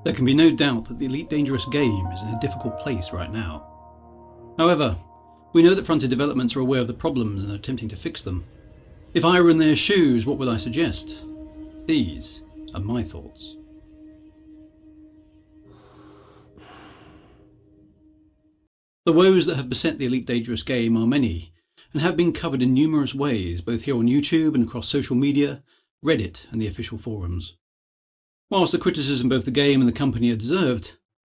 There can be no doubt that the Elite Dangerous game is in a difficult place right now. However, we know that Frontier developments are aware of the problems and are attempting to fix them. If I were in their shoes, what would I suggest? These are my thoughts. The woes that have beset the Elite Dangerous game are many, and have been covered in numerous ways, both here on YouTube and across social media, Reddit and the official forums. Whilst the criticism both the game and the company are deserved,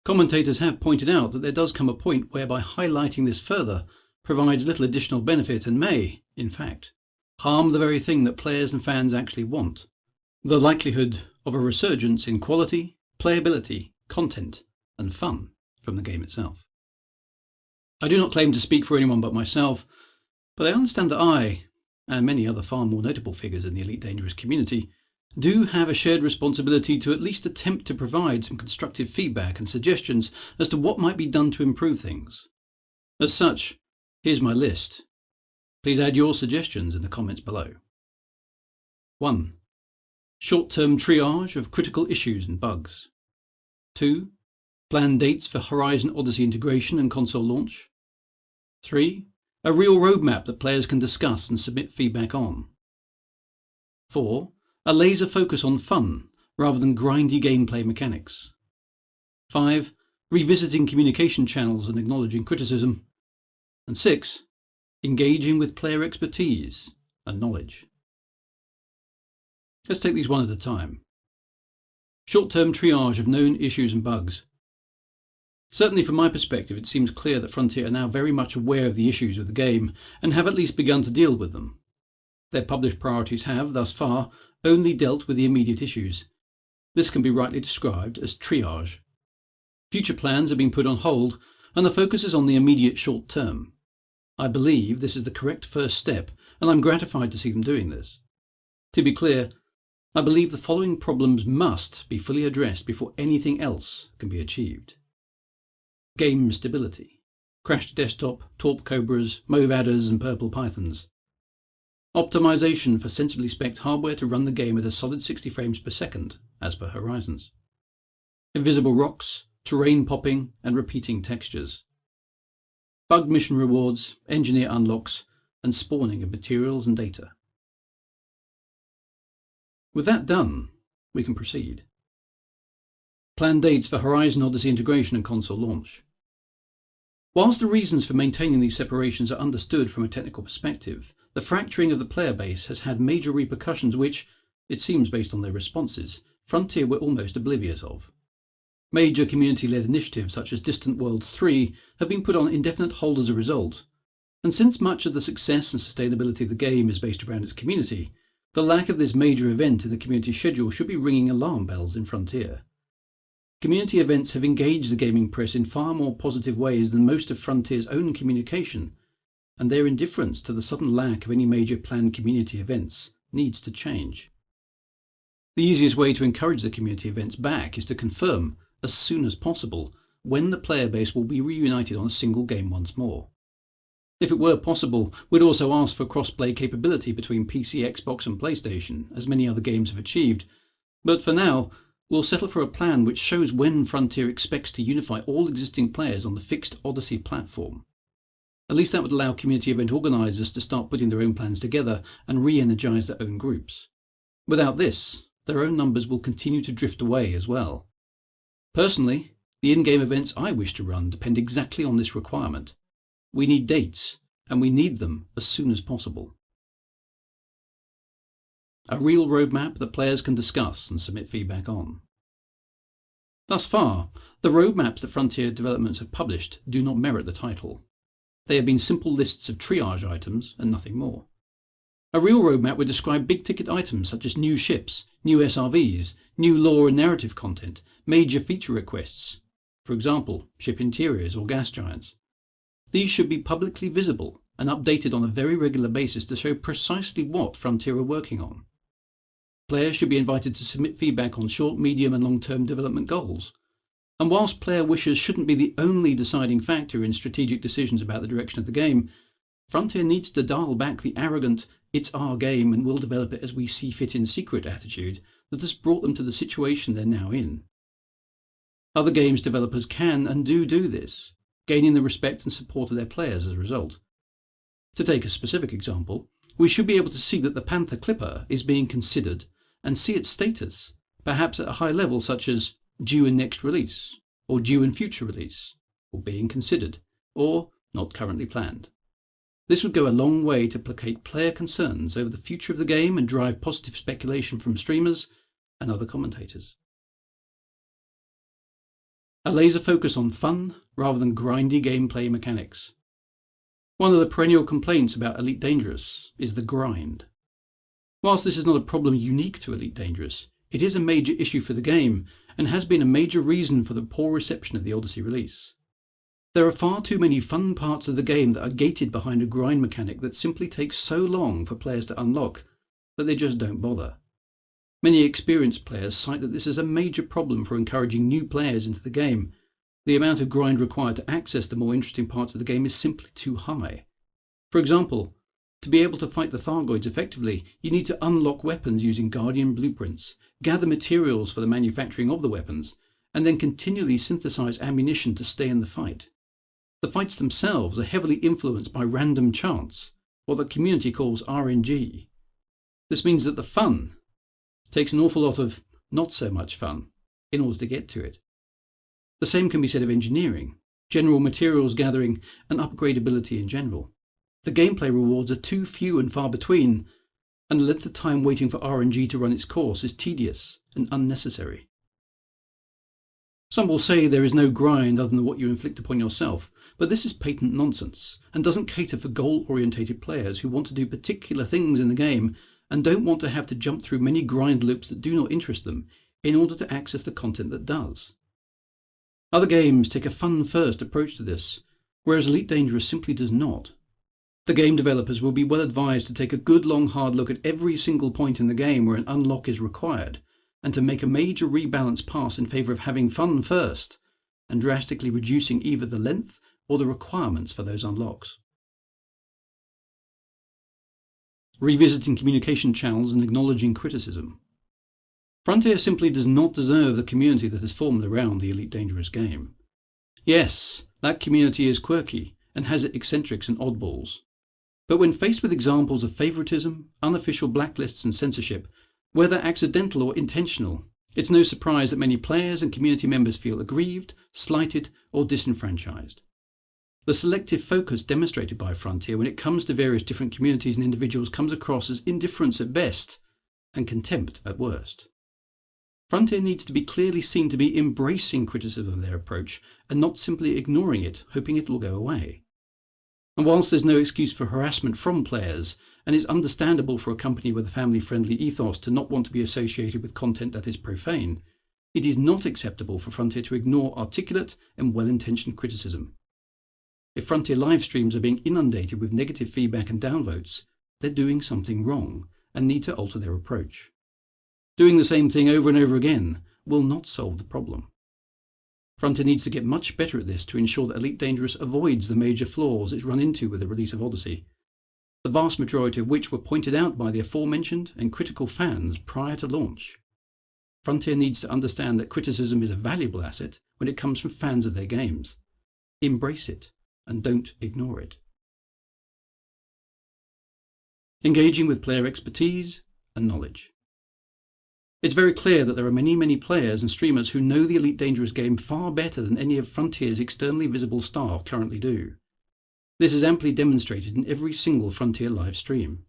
commentators have pointed out that there does come a point whereby highlighting this further provides little additional benefit and may, in fact, harm the very thing that players and fans actually want: the likelihood of a resurgence in quality, playability, content, and fun from the game itself. I do not claim to speak for anyone but myself, but I understand that I, and many other far more notable figures in the Elite Dangerous community, do have a shared responsibility to at least attempt to provide some constructive feedback and suggestions as to what might be done to improve things. As such, here's my list. Please add your suggestions in the comments below. 1. Short-term triage of critical issues and bugs. 2. Planned dates for Horizon Odyssey integration and console launch. 3. A real roadmap that players can discuss and submit feedback on. 4. A laser focus on fun rather than grindy gameplay mechanics. 5. Revisiting communication channels and acknowledging criticism. And 6. Engaging with player expertise and knowledge. Let's take these one at a time. Short-term triage of known issues and bugs. Certainly from my perspective, it seems clear that Frontier are now very much aware of the issues with the game and have at least begun to deal with them. Their published priorities have, thus far, only dealt with the immediate issues. This can be rightly described as triage. Future plans have been put on hold, and the focus is on the immediate short term. I believe this is the correct first step, and I'm gratified to see them doing this. To be clear, I believe the following problems must be fully addressed before anything else can be achieved. Game stability. Crashed desktop, Torp Cobras, Mauve Adders and Purple Pythons. Optimization for sensibly spec'd hardware to run the game at a solid 60 frames per second, as per Horizons. Invisible rocks, terrain popping and repeating textures. Bug mission rewards, engineer unlocks, and spawning of materials and data. With that done, we can proceed. Planned dates for Horizon Odyssey integration and console launch. Whilst the reasons for maintaining these separations are understood from a technical perspective, the fracturing of the player base has had major repercussions which, it seems based on their responses, Frontier were almost oblivious of. Major community-led initiatives such as Distant Worlds 3 have been put on indefinite hold as a result, and since much of the success and sustainability of the game is based around its community, the lack of this major event in the community schedule should be ringing alarm bells in Frontier. Community events have engaged the gaming press in far more positive ways than most of Frontier's own communication, and their indifference to the sudden lack of any major planned community events needs to change. The easiest way to encourage the community events back is to confirm, as soon as possible, when the player base will be reunited on a single game once more. If it were possible, we'd also ask for cross-play capability between PC, Xbox and PlayStation, as many other games have achieved, but for now, we'll settle for a plan which shows when Frontier expects to unify all existing players on the fixed Odyssey platform. At least that would allow community event organisers to start putting their own plans together and re-energise their own groups. Without this, their own numbers will continue to drift away as well. Personally, the in-game events I wish to run depend exactly on this requirement. We need dates, and we need them as soon as possible. A real roadmap that players can discuss and submit feedback on. Thus far, the roadmaps that Frontier developments have published do not merit the title. They have been simple lists of triage items and nothing more. A real roadmap would describe big-ticket items such as new ships, new SRVs, new lore and narrative content, major feature requests, for example, ship interiors or gas giants. These should be publicly visible and updated on a very regular basis to show precisely what Frontier are working on. Players should be invited to submit feedback on short, medium and long-term development goals. And whilst player wishes shouldn't be the only deciding factor in strategic decisions about the direction of the game, Frontier needs to dial back the arrogant, "it's our game and we'll develop it as we see fit in secret" attitude that has brought them to the situation they're now in. Other games developers can and do this, gaining the respect and support of their players as a result. To take a specific example, we should be able to see that the Panther Clipper is being considered and see its status, perhaps at a high level such as due in next release, or due in future release, or being considered, or not currently planned. This would go a long way to placate player concerns over the future of the game and drive positive speculation from streamers and other commentators. A laser focus on fun rather than grindy gameplay mechanics. One of the perennial complaints about Elite Dangerous is the grind. Whilst this is not a problem unique to Elite Dangerous, it is a major issue for the game and has been a major reason for the poor reception of the Odyssey release. There are far too many fun parts of the game that are gated behind a grind mechanic that simply takes so long for players to unlock that they just don't bother. Many experienced players cite that this is a major problem for encouraging new players into the game. The amount of grind required to access the more interesting parts of the game is simply too high. For example, to be able to fight the Thargoids effectively, you need to unlock weapons using Guardian blueprints, gather materials for the manufacturing of the weapons, and then continually synthesize ammunition to stay in the fight. The fights themselves are heavily influenced by random chance, what the community calls RNG. This means that the fun takes an awful lot of not so much fun in order to get to it. The same can be said of engineering, general materials gathering, and upgradability in general. The gameplay rewards are too few and far between, and the length of time waiting for RNG to run its course is tedious and unnecessary. Some will say there is no grind other than what you inflict upon yourself, but this is patent nonsense and doesn't cater for goal-orientated players who want to do particular things in the game and don't want to have to jump through many grind loops that do not interest them in order to access the content that does. Other games take a fun-first approach to this, whereas Elite Dangerous simply does not. The game developers will be well advised to take a good long hard look at every single point in the game where an unlock is required, and to make a major rebalance pass in favour of having fun first, and drastically reducing either the length or the requirements for those unlocks. Revisiting communication channels and acknowledging criticism. Frontier simply does not deserve the community that has formed around the Elite Dangerous game. Yes, that community is quirky and has its eccentrics and oddballs. But when faced with examples of favouritism, unofficial blacklists and censorship, whether accidental or intentional, it's no surprise that many players and community members feel aggrieved, slighted, or disenfranchised. The selective focus demonstrated by Frontier when it comes to various different communities and individuals comes across as indifference at best and contempt at worst. Frontier needs to be clearly seen to be embracing criticism of their approach and not simply ignoring it, hoping it will go away. And whilst there's no excuse for harassment from players, and it's understandable for a company with a family-friendly ethos to not want to be associated with content that is profane, it is not acceptable for Frontier to ignore articulate and well-intentioned criticism. If Frontier live streams are being inundated with negative feedback and downvotes, they're doing something wrong and need to alter their approach. Doing the same thing over and over again will not solve the problem. Frontier needs to get much better at this to ensure that Elite Dangerous avoids the major flaws it's run into with the release of Odyssey, the vast majority of which were pointed out by the aforementioned and critical fans prior to launch. Frontier needs to understand that criticism is a valuable asset when it comes from fans of their games. Embrace it and don't ignore it. Engaging with player expertise and knowledge. It's very clear that there are many players and streamers who know the Elite Dangerous game far better than any of Frontier's externally visible staff currently do. This is amply demonstrated in every single Frontier live stream.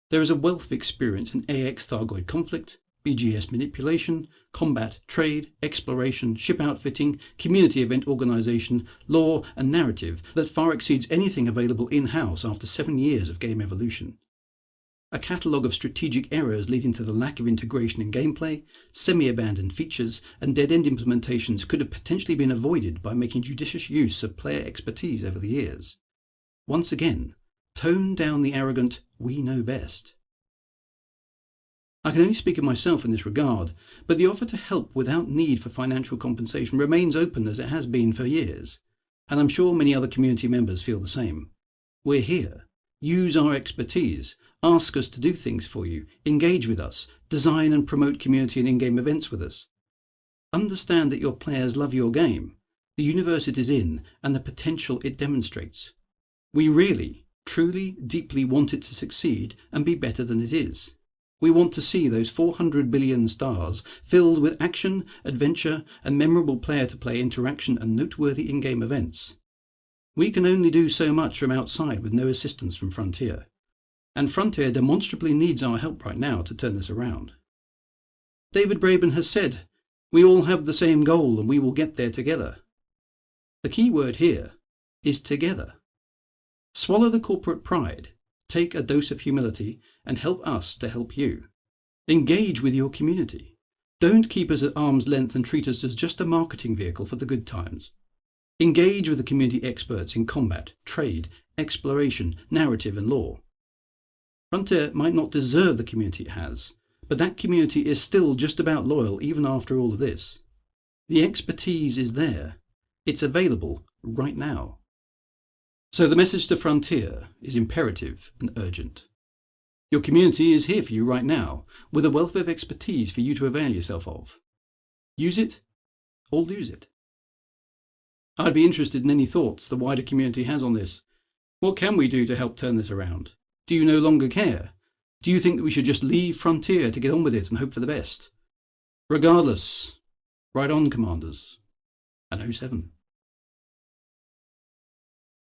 There is a wealth of experience in AX Thargoid conflict, BGS manipulation, combat, trade, exploration, ship outfitting, community event organisation, lore and narrative that far exceeds anything available in-house after 7 years of game evolution. A catalogue of strategic errors leading to the lack of integration in gameplay, semi-abandoned features and dead-end implementations could have potentially been avoided by making judicious use of player expertise over the years. Once again, tone down the arrogant "we know best." I can only speak of myself in this regard, but the offer to help without need for financial compensation remains open as it has been for years, and I'm sure many other community members feel the same. We're here. Use our expertise. Ask us to do things for you. Engage with us. Design and promote community and in-game events with us. Understand that your players love your game, the universe it is in, and the potential it demonstrates. We really, truly, deeply want it to succeed and be better than it is. We want to see those 400 billion stars filled with action, adventure, and memorable player-to-player interaction and noteworthy in-game events. We can only do so much from outside with no assistance from Frontier. And Frontier demonstrably needs our help right now to turn this around. David Braben has said, "We all have the same goal and we will get there together." The key word here is together. Swallow the corporate pride, take a dose of humility, and help us to help you. Engage with your community. Don't keep us at arm's length and treat us as just a marketing vehicle for the good times. Engage with the community experts in combat, trade, exploration, narrative, and lore. Frontier might not deserve the community it has, but that community is still just about loyal even after all of this. The expertise is there. It's available right now. So the message to Frontier is imperative and urgent. Your community is here for you right now, with a wealth of expertise for you to avail yourself of. Use it or lose it. I'd be interested in any thoughts the wider community has on this. What can we do to help turn this around? Do you no longer care? Do you think that we should just leave Frontier to get on with it and hope for the best? Regardless, ride on, Commanders. An 07.